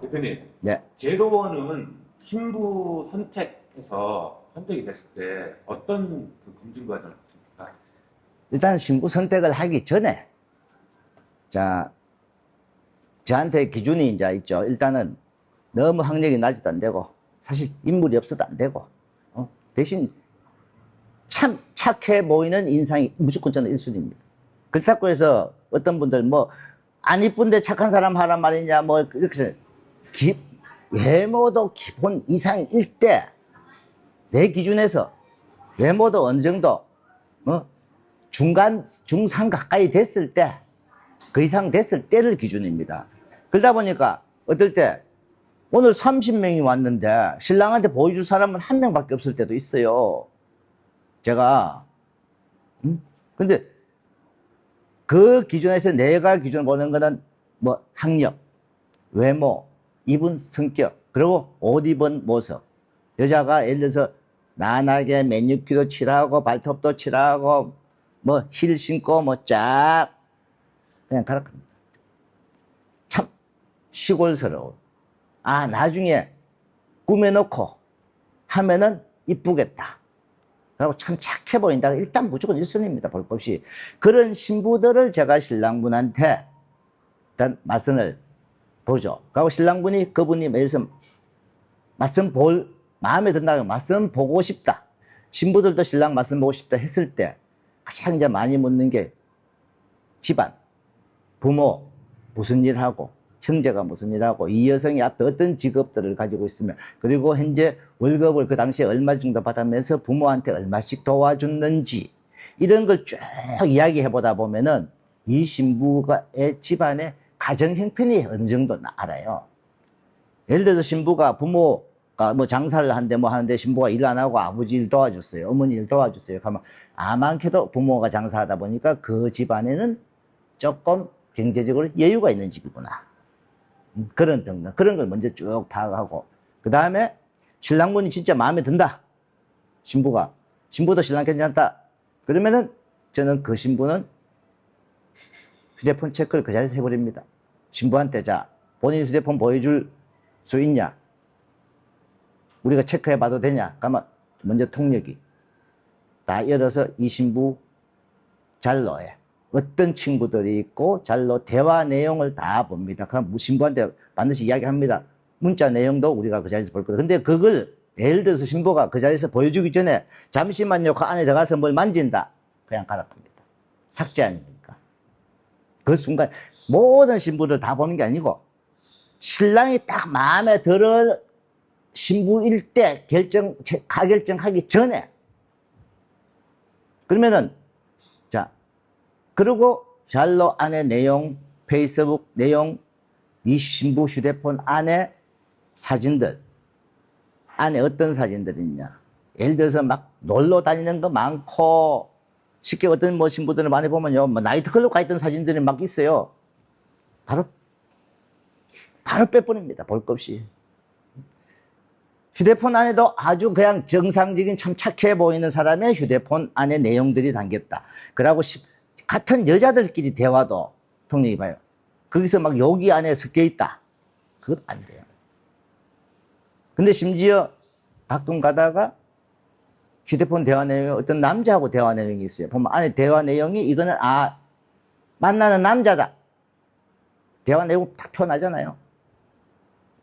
대표님, 네. 제도원은 신부 선택해서 선택이 됐을 때 어떤 그 검증 과정을 거칩니까? 일단 신부 선택을 하기 전에, 자, 저한테 기준이 이제 있죠. 일단은 너무 학력이 낮아도 안 되고, 사실 인물이 없어도 안 되고, 대신 참 착해 보이는 인상이 무조건 저는 1순위입니다. 그렇다고 해서 어떤 분들 뭐, 안 이쁜데 착한 사람 하란 말이냐, 뭐, 이렇게 해서 외모도 기본 이상일 때, 내 기준에서 외모도 어느 정도, 중간, 중상 가까이 됐을 때, 그 이상 됐을 때를 기준입니다. 그러다 보니까, 어떨 때, 오늘 30명이 왔는데, 신랑한테 보여줄 사람은 한 명밖에 없을 때도 있어요. 제가. 근데, 그 기준에서 내가 기준을 보는 거는, 뭐, 학력, 외모, 입은 성격, 그리고 옷 입은 모습. 여자가 예를 들어서 나나게 매니큐어도 칠하고 발톱도 칠하고 뭐 힐 신고 뭐 쫙 그냥 가라. 참 시골스러워. 아, 나중에 꾸며놓고 하면은 이쁘겠다. 그리고 참 착해 보인다. 일단 무조건 1순위입니다. 볼 것 없이. 그런 신부들을 제가 신랑분한테 일단 맞선을 보죠. 그리고 신랑분이 그분이 예를 들어서 맞선 볼 마음에 든다고 맞선 보고 싶다. 신부들도 신랑 맞선 보고 싶다 했을 때 가장 이제 많이 묻는 게 집안, 부모 무슨 일 하고 형제가 무슨 일 하고 이 여성이 앞에 어떤 직업들을 가지고 있으면 그리고 현재 월급을 그 당시에 얼마 정도 받으면서 부모한테 얼마씩 도와줬는지 이런 걸 쭉 이야기해 보다 보면은 이 신부의 집안의 가정 형편이 어느 정도 알아요. 예를 들어서 신부가 부모가 뭐 장사를 하는데 뭐 하는데 신부가 일 안 하고 아버지 일 도와줬어요. 어머니 일 도와줬어요. 그러면 아만케도 부모가 장사하다 보니까 그 집안에는 조금 경제적으로 여유가 있는 집이구나. 그런 등등. 그런 걸 먼저 쭉 파악하고. 그 다음에 신랑분이 진짜 마음에 든다. 신부도 신랑 괜찮다. 그러면은 저는 그 신부는 휴대폰 체크를 그 자리에서 해버립니다. 신부한테 자, 본인 휴대폰 보여줄 수 있냐? 우리가 체크해봐도 되냐? 그러면 먼저 통역이 다 열어서 이 신부 잘로에 어떤 친구들이 있고 잘로 대화 내용을 다 봅니다. 그럼 신부한테 반드시 이야기합니다. 문자 내용도 우리가 그 자리에서 볼 거다. 근데 그걸 예를 들어서 신부가 그 자리에서 보여주기 전에 잠시만요. 그 안에 들어가서 뭘 만진다. 그냥 가라합니다. 삭제 아닙니까? 그 순간 모든 신부를 다 보는 게 아니고 신랑이 딱 마음에 들어 신부일 때 가결정하기 전에 그러면은 자 그리고 잘로 안에 내용 페이스북 내용 이 신부 휴대폰 안에 사진들 안에 어떤 사진들이 있냐 예를 들어서 막 놀러 다니는 거 많고 쉽게 어떤 뭐 신부들을 많이 보면요 뭐 나이트클럽 가 있던 사진들이 막 있어요. 바로 빼버립니다. 볼 것 없이. 휴대폰 안에도 아주 그냥 정상적인 참 착해 보이는 사람의 휴대폰 안에 내용들이 담겼다. 그러고 같은 여자들끼리 대화도 통역이 봐요. 거기서 막 여기 안에 섞여 있다. 그것도 안 돼요. 근데 심지어 가끔 가다가 휴대폰 대화 내용에 어떤 남자하고 대화 내용이 있어요. 보면 안에 대화 내용이 이거는 만나는 남자다. 대화 내용 딱 표현하잖아요.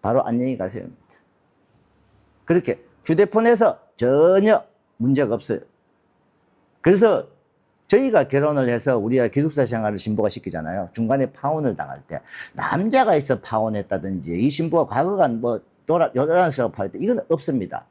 바로 안녕히 가세요. 그렇게 휴대폰에서 전혀 문제가 없어요. 그래서 저희가 결혼을 해서 우리가 기숙사 생활을 신부가 시키잖아요. 중간에 파혼을 당할 때 남자가 있어 파혼했다든지 이 신부가 과거가 뭐 요란스러워 파혼했다 이건 없습니다.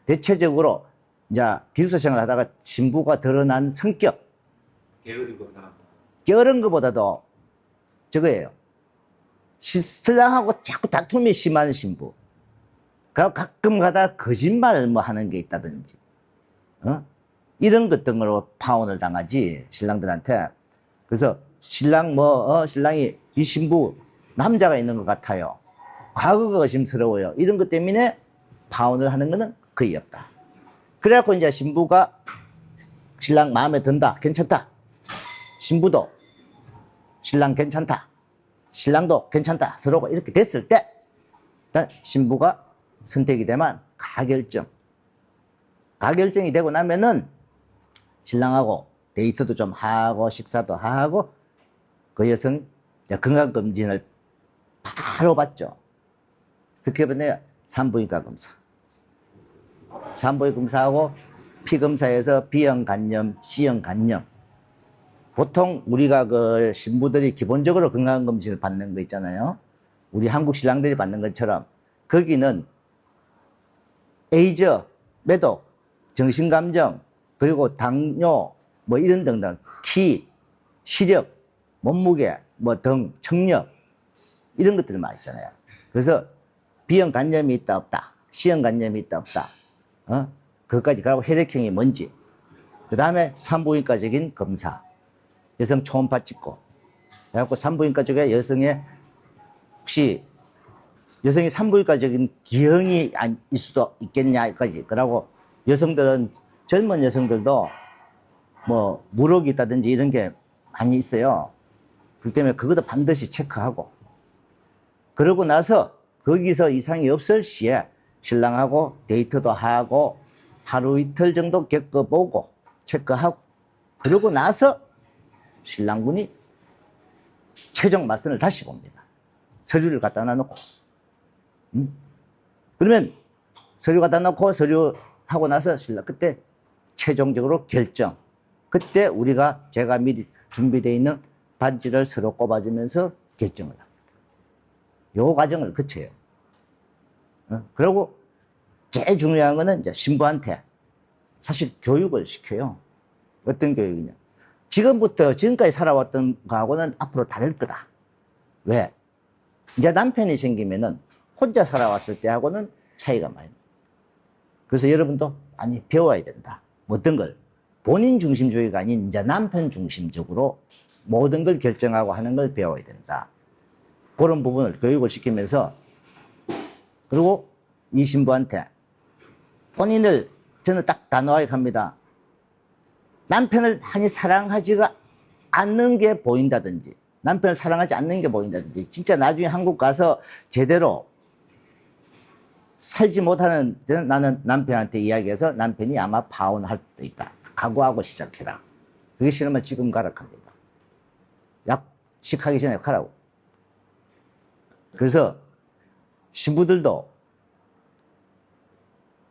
대체적으로 이제 기숙사 생활을 하다가 신부가 드러난 성격 게으른 것보다도 저거예요. 신랑하고 자꾸 다툼이 심한 신부. 그리고 가끔 가다 거짓말을 뭐 하는 게 있다든지, 이런 것 등으로 파혼을 당하지, 신랑들한테. 그래서 신랑이 이 신부 남자가 있는 것 같아요. 과거가 의심스러워요. 이런 것 때문에 파혼을 하는 거는 거의 없다. 그래갖고 이제 신부가 신랑 마음에 든다, 괜찮다. 신부도 신랑 괜찮다. 신랑도 괜찮다. 서로가 이렇게 됐을 때 신부가 선택이 되면 가결정. 가결정이 되고 나면은 신랑하고 데이트도 좀 하고 식사도 하고 그 여성 건강검진을 바로 받죠. 특히 번에 산부인과 검사. 산부인과 검사하고 피검사에서 B형 간염, C형 간염. 보통 우리가 그 신부들이 기본적으로 건강검진을 받는 거 있잖아요. 우리 한국 신랑들이 받는 것처럼 거기는 에이즈, 매독, 정신감정, 그리고 당뇨, 뭐 이런 등등, 키, 시력, 몸무게, 뭐 등, 청력, 이런 것들이 많이 있잖아요. 그래서 B형 간염이 있다, 없다. C형 간염이 있다, 없다. 그것까지 가고 혈액형이 뭔지. 그 다음에 산부인과적인 검사. 여성 초음파 찍고. 그래갖고 산부인과 쪽에 여성의 혹시 여성이 산부인과적인 기형이 있을 수도 있겠냐까지. 그러고 여성들은 젊은 여성들도 뭐 물혹이 있다든지 이런 게 많이 있어요. 그렇기 때문에 그것도 반드시 체크하고. 그러고 나서 거기서 이상이 없을 시에 신랑하고 데이트도 하고 하루 이틀 정도 겪어보고 체크하고 그러고 나서 신랑분이 최종 맞선을 다시 봅니다. 서류를 갖다 놔놓고. 그러면 서류 갖다 놓고 서류 하고 나서 신랑 그때 최종적으로 결정. 그때 우리가 제가 미리 준비되어 있는 반지를 서로 꼽아주면서 결정을 합니다. 요 과정을 거쳐요. 그리고 제일 중요한 거는 이제 신부한테 사실 교육을 시켜요. 어떤 교육이냐. 지금부터 지금까지 살아왔던 거하고는 앞으로 다를 거다. 왜? 이제 남편이 생기면은 혼자 살아왔을 때하고는 차이가 많이 나요. 그래서 여러분도 많이 배워야 된다. 어떤 걸? 본인 중심주의가 아닌 이제 남편 중심적으로 모든 걸 결정하고 하는 걸 배워야 된다. 그런 부분을 교육을 시키면서 그리고 이 신부한테 본인을 저는 딱 단호하게 합니다. 남편을 많이 사랑하지가 않는 게 보인다든지 남편을 사랑하지 않는 게 보인다든지 진짜 나중에 한국 가서 제대로 살지 못하는 나는 남편한테 이야기해서 남편이 아마 파혼할 수도 있다. 각오하고 시작해라. 그게 싫으면 지금 가라 합니다. 약식하기 전에 가라고. 그래서 신부들도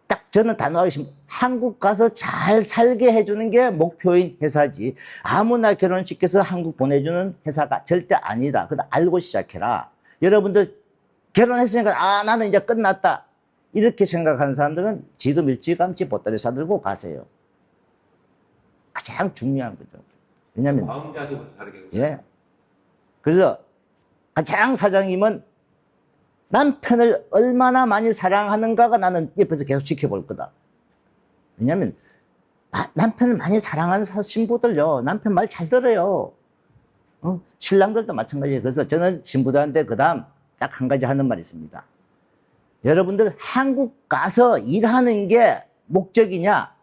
딱 저는 단호하게 한국 가서 잘 살게 해주는 게 목표인 회사지 아무나 결혼시켜서 한국 보내주는 회사가 절대 아니다. 그거 알고 시작해라. 여러분들 결혼했으니까 나는 이제 끝났다. 이렇게 생각하는 사람들은 지금 일찌감치 보따리 싸들고 가세요. 가장 중요한 거죠. 왜냐하면 마음 자세부터 다르게 되죠. 예. 그래서 가장 사장님은 남편을 얼마나 많이 사랑하는가가 나는 옆에서 계속 지켜볼 거다. 왜냐하면 남편을 많이 사랑하는 신부들요. 남편 말 잘 들어요. 신랑들도 마찬가지예요. 그래서 저는 신부들한테 그 다음 딱 한 가지 하는 말이 있습니다. 여러분들 한국 가서 일하는 게 목적이냐?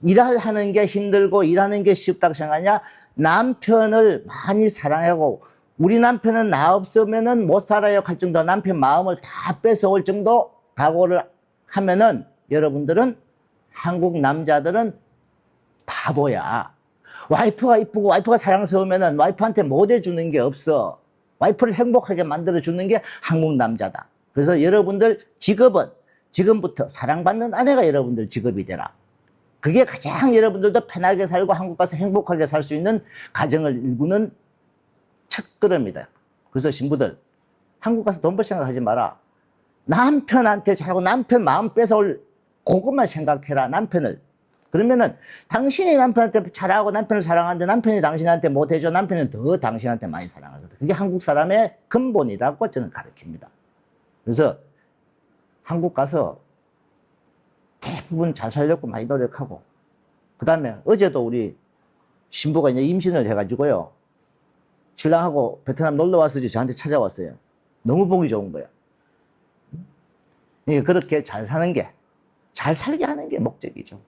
일하는 게 힘들고 일하는 게 쉽다고 생각하냐? 남편을 많이 사랑하고 우리 남편은 나 없으면은 못 살아요 할 정도 남편 마음을 다 뺏어올 정도 각오를 하면은 여러분들은 한국 남자들은 바보야. 와이프가 이쁘고 와이프가 사랑스러우면은 와이프한테 못 해주는 게 없어. 와이프를 행복하게 만들어주는 게 한국 남자다. 그래서 여러분들 직업은 지금부터 사랑받는 아내가 여러분들 직업이 되라. 그게 가장 여러분들도 편하게 살고 한국 가서 행복하게 살 수 있는 가정을 일구는 첫걸음이다. 그래서 신부들 한국 가서 돈 벌 생각하지 마라. 남편한테 잘하고 남편 마음 뺏어올 그것만 생각해라. 남편을. 그러면은 당신이 남편한테 잘하고 남편을 사랑하는데 남편이 당신한테 못해줘. 남편은 더 당신한테 많이 사랑하거든. 그게 한국 사람의 근본이라고 저는 가르칩니다. 그래서 한국 가서 대부분 잘 살려고 많이 노력하고 그 다음에 어제도 우리 신부가 이제 임신을 해가지고요. 신랑하고 베트남 놀러 와서 저한테 찾아왔어요. 너무 보기 좋은 거야. 그렇게 잘 사는 게, 잘 살게 하는 게 목적이죠.